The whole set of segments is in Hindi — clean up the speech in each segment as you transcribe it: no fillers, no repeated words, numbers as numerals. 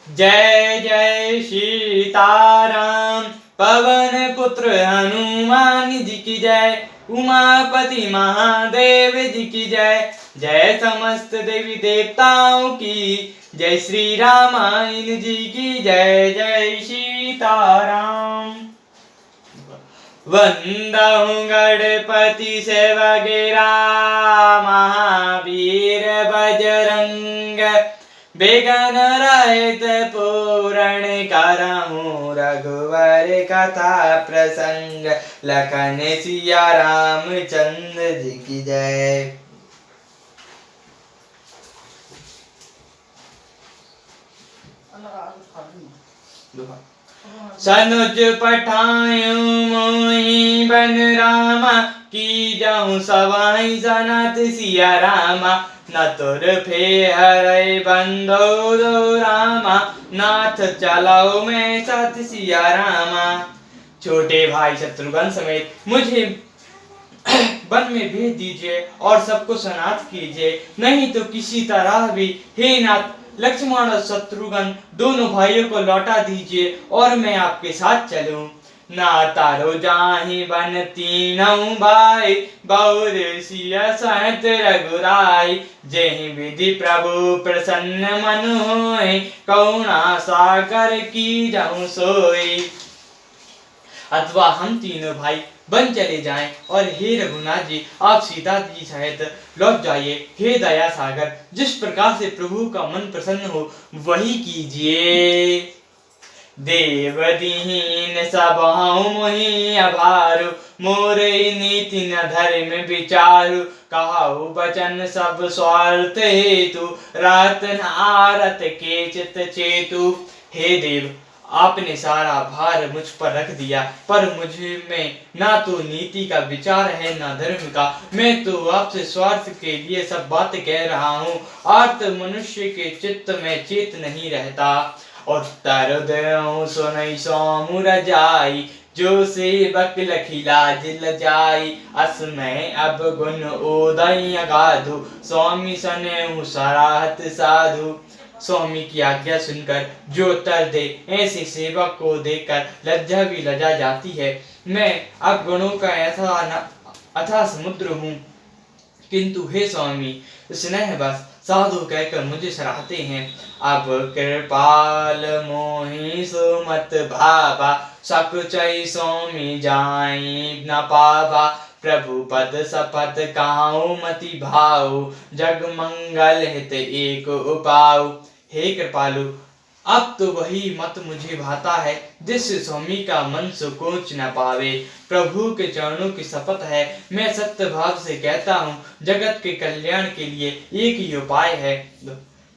जय जय सीताराम। पवन पुत्र हनुमान जी की जय। उमापति महादेव जी की जय। जय समस्त देवी देवताओं की जय। श्री रामायण जी की जय। जय सीताराम। वंदहु गणपति से वगैरा महावीर बजरंग। बेगन रहित पूरण करहूँ रघुवर कथा प्रसंग। लखन सिया रामचंद्र जी की जय। सनुज पठायूं मोहि बन रामा। की जाऊं सवाई सनत सिया रामा। न तुर फे हरै बंधो दो रामा। नाथ चलाओ मैं सत सिया रामा। छोटे भाई शत्रुघ्न समेत मुझे वन में भेज दीजिए और सबको सनाथ कीजिए, नहीं तो किसी तरह भी हे नाथ लक्ष्मण और शत्रुघ्न दोनों भाइयों को लौटा दीजिए और मैं आपके साथ चलूं। ना तारो जाहि बन तीनों भाई। बहुर सिया सहित रघुराई। जेहि विधि प्रभु प्रसन्न मन होय। करुणा सागर की जाऊं सोई। अथवा हम तीनों भाई बन चले जाएं और हे रघुनाथ जी आप सीता जी सहित लौट जाइए। हे दया सागर जिस प्रकार से प्रभु का मन प्रसन्न हो वही कीजिए। देव दीन सबहु मोहि अभारू। मोरे नीति न धर्म विचारु। कहु बचन सब स्वार्थ हेतु। रात न आरत के चित चेतु। हे देव आपने सारा भार मुझ पर रख दिया, पर मुझ में ना तो नीति का विचार है ना धर्म का। मैं तो आपसे स्वार्थ के लिए सब बात कह रहा हूँ। आर्त मनुष्य के चित्त में चेत नहीं रहता। और तरदयु सुनई सोमु रजाई। जो सेवक लखी लाज लजाई। असमय अब गुण उदय अगाधु। स्वामी सनेहु सराहत साधु। स्वामी की आज्ञा सुनकर जो उत्तर दे ऐसे सेवक को देखकर लज्जा भी लजा जाती है। मैं अब गुणों का ऐसा अथाह समुद्र हूँ, किंतु हे स्वामी स्नेह बस साधु कहकर मुझे सराहते हैं। अब कृपाल मोहि सुमत भावा। सकुचै स्वामी जाई न पावा। प्रभु पद सपथ काहू मति भाऊ। जग मंगल हित एक उपाऊ। हे कृपालु अब तो वही मत मुझे भाता है जिससे स्वामी का मन सुकोच न पावे। प्रभु के चरणों की शपथ है, मैं सत्य भाव से कहता हूँ जगत के कल्याण के लिए एक ही उपाय है।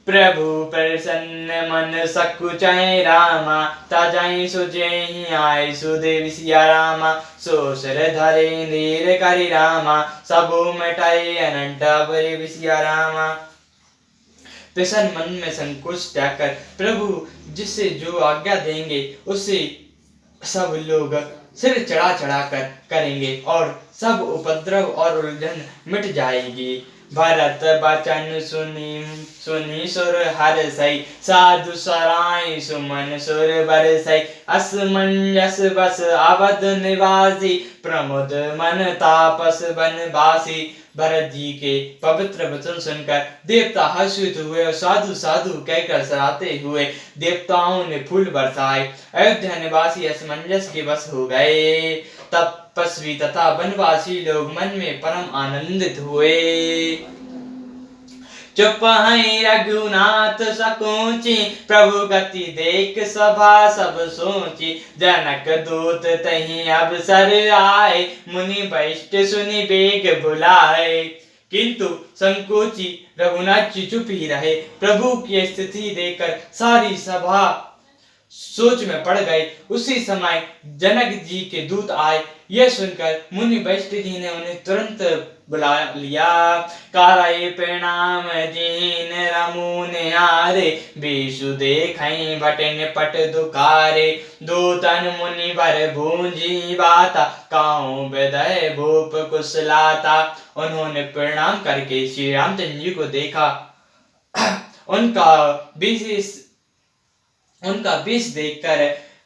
प्रभु प्रसन्न मन सकुचै रामा। ताजै सुजेहि आय सुदेव सिया रामा। सो सिर धरे धीर करि रामा। सबु मिटाई अनंत बरे सिया रामा। प्रसन्न मन में संकोच त्याग कर प्रभु जिससे जो आज्ञा देंगे उसे सब लोग सिर चढ़ा चढ़ा कर करेंगे और सब उपद्रव और उलझन मिट जाएगी। भरत बचन सुनी सुनी सुर हर्षै। साधु सराय सुमन सुर बरसै। असमंजस बस अवध निवासी। प्रमुद मन तापस बनवासी। भरत जी के पवित्र वचन सुनकर देवता हर्षित हुए और साधु साधु कहकर सराहते हुए देवताओं ने फूल बरसाए। अयोध्या निवासी असमंजस के बस हो गए। तपस्वी तथा वनवासी लोग मन में परम आनंदित हुए। चुप हैं रघुनाथ सकोची। प्रभु गति देख सभा सब सोची। जनक दूत तहीं अवसर आए। मुनि वैष्ट सुनि बेग बुलाए। किंतु संकोची रघुनाथ जी चुप ही रहे। प्रभु की स्थिति देखकर सारी सभा सोच में पड़ गए। उसी समय जनक जी के दूत आए। यह सुनकर मुनि वैष्ट जी ने उन्हें तुरंत बुला लिया। कारय प्रणाम दीन रमु निहारे। विषु देखै बटन पट दुखारे। दूतन मुनि वर भूंजी बाता। काहू विदय भूप कुशलाता। उन्होंने प्रणाम करके श्री रामचंद्र जी को देखा। उनका विशेष उनका वेश देखकर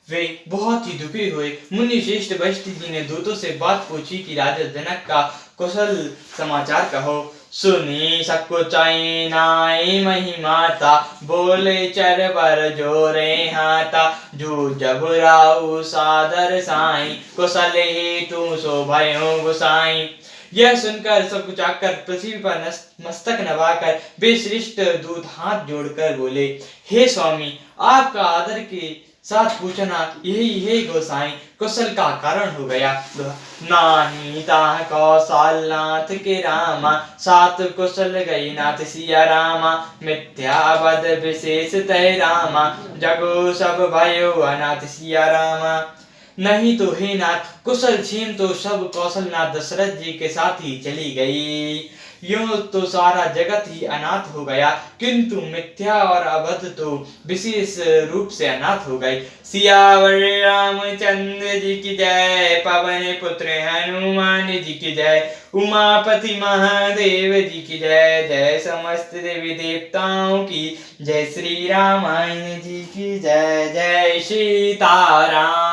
वे बहुत ही दुखी हुए। मुनि श्रेष्ठ वशिष्ठ जी ने दूतों से बात पूछी कि राजा जनक का कुशल समाचार कहो। सुनी सकुचाई नाई महिमाता, बोले चरबर जोरे हाथा। जो जब राउ सादर साई, कुशल ही तू सो भयो गुसाई। यह सुनकर सब कुछ आकर पृथ्वी पर मस्तक नवाकर वे श्रेष्ठ दूत हाथ जोड़कर बोले, हे स्वामी, आपका आदर के साथ पूछना यही है गोसाई, कुशल का कारण हो गया। नाही ताह कौशलनाथ के रामा, सात कुशल गई नाथ सिया रामा। मिथ्यावद विशेष तय रामा, जगो सब भयो अनाथ सिया रामा। नहीं तो हे नाथ, कुशल क्षेम तो सब कौशलनाथ दशरथ जी के साथ ही चली गई। यूं तो सारा जगत ही अनाथ हो गया, किंतु मिथ्या और अबध तो विशेष रूप से अनाथ हो गए। सियावर रामचंद्र जी की जय, पवन पुत्र हनुमान जी की जय, उमापति महादेव जी की जय। जय समस्त देवी देवताओं की जय, श्री रामायण जी की जय। जय सीताराम।